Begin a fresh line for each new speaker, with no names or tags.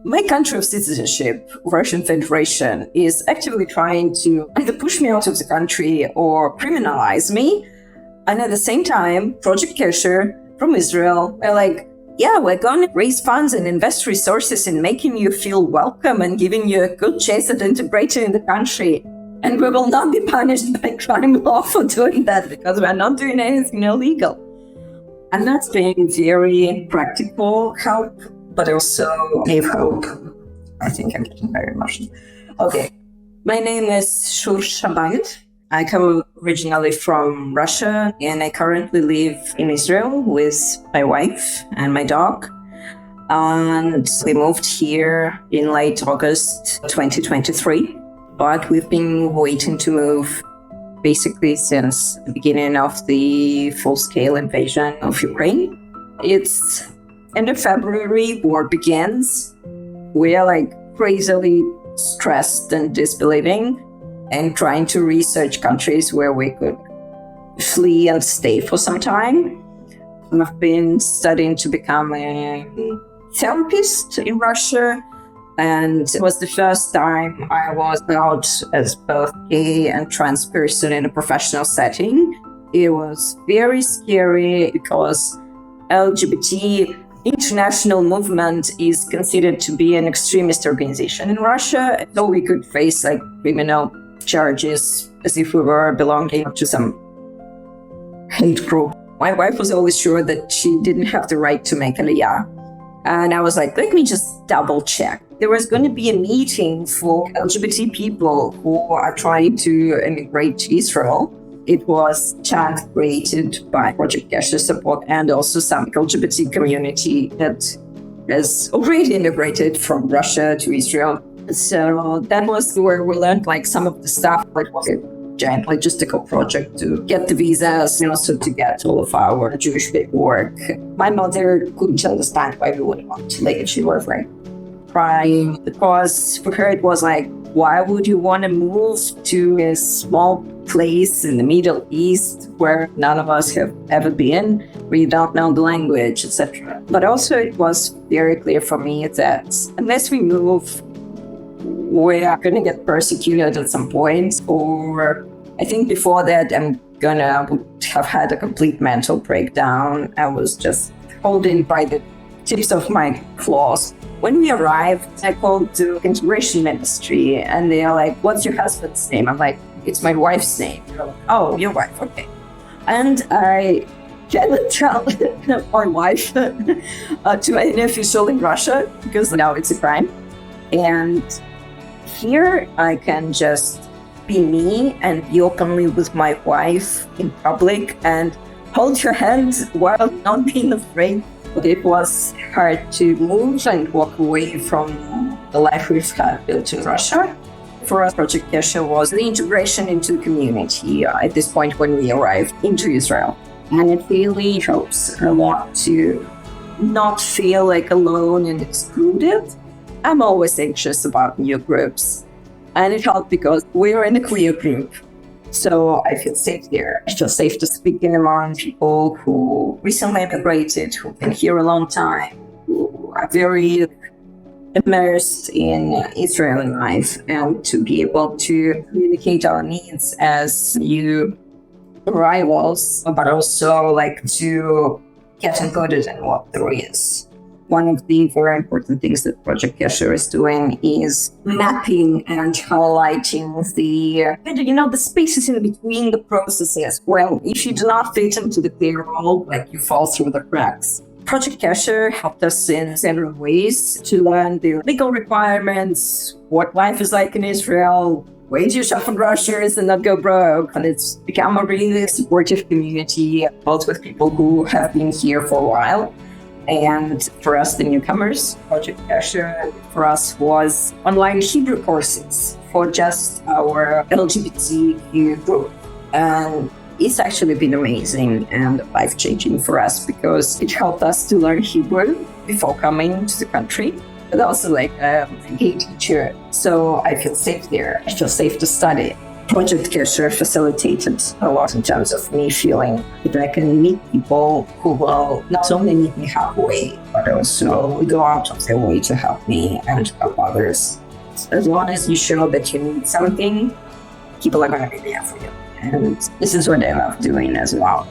My country of citizenship, Russian Federation, is actively trying to either push me out of the country or criminalize me. And at the same time, Project Kesher from Israel, they're like, yeah, we're going to raise funds and invest resources in making you feel welcome and giving you a good chance at integrating in the country. And we will not be punished by crime law for doing that because we're not doing anything illegal. And that's been very practical help, but also gave hope. I think I'm getting very emotional. Okay. My name is Shursh Shabanov. I come originally from Russia, and I currently live in Israel with my wife and my dog. And we moved here in late August 2023, but we've been waiting to move basically since the beginning of the full-scale invasion of Ukraine. It's end of February, war begins. We are like crazily stressed and disbelieving, and trying to research countries where we could flee and stay for some time. I've been studying to become a therapist in Russia, and it was the first time I was out as both gay and trans person in a professional setting. It was very scary because LGBT international movement is considered to be an extremist organization in Russia, so we could face like criminal charges as if we were belonging to some hate group. My wife was always sure that she didn't have the right to make aliyah. And I was like, let me just double check. There was going to be a meeting for LGBT people who are trying to immigrate to Israel. It was a chant created by Project Kesher support and also some LGBT community that has already immigrated from Russia to Israel. So that was where we learned like some of the stuff, like was a giant logistical project to get the visas and also to get all of our Jewish paperwork. My mother couldn't understand why we would want to leave. She was like crying because for her it was like, why would you want to move to a small place in the Middle East where none of us have ever been, where you don't know the language, etc. But also it was very clear for me that unless we move, we are going to get persecuted at some point, or I think before that I'm gonna have had a complete mental breakdown. I was just holding by the tips of my claws. When we arrived, I called the integration ministry and they are like, what's your husband's name? I'm like, it's my wife's name. They're like, oh, your wife, okay. And I cannot tell my wife to any official in Russia because now it's a crime. And here I can just be me and be openly with my wife in public and hold her hand while not being afraid. But it was hard to move and walk away from the life we've had built in Russia. For us, Project Kesher was the integration into the community at this point when we arrived into Israel. And it really helps a lot to not feel like alone and excluded. I'm always anxious about new groups, and it helped because we're in a queer group. So I feel safe there. I feel safe to speak among people who recently immigrated, who've been here a long time, who are very immersed in Israeli life, and to be able to communicate our needs as new arrivals, but also like to get included in what there is. One of the very important things that Project Kesher is doing is mapping and highlighting the spaces in between the processes. Well, if you do not fit into the clear role, like you fall through the cracks. Project Kesher helped us in several ways to learn the legal requirements, what life is like in Israel, ways you shop in Russia and not go broke. And it's become a really supportive community, both with people who have been here for a while. And for us, the newcomers, Project Kesher for us was online Hebrew courses for just our LGBTQ group. And it's actually been amazing and life-changing for us because it helped us to learn Hebrew before coming to the country, but also like a gay teacher. So I feel safe there. I feel safe to study. Project Kesher facilitated a lot in terms of me feeling that I can meet people who will not only meet me halfway, but also go out of their way to help me and help others. As long as you show that you need something, people are going to be there for you. And this is what I love doing as well.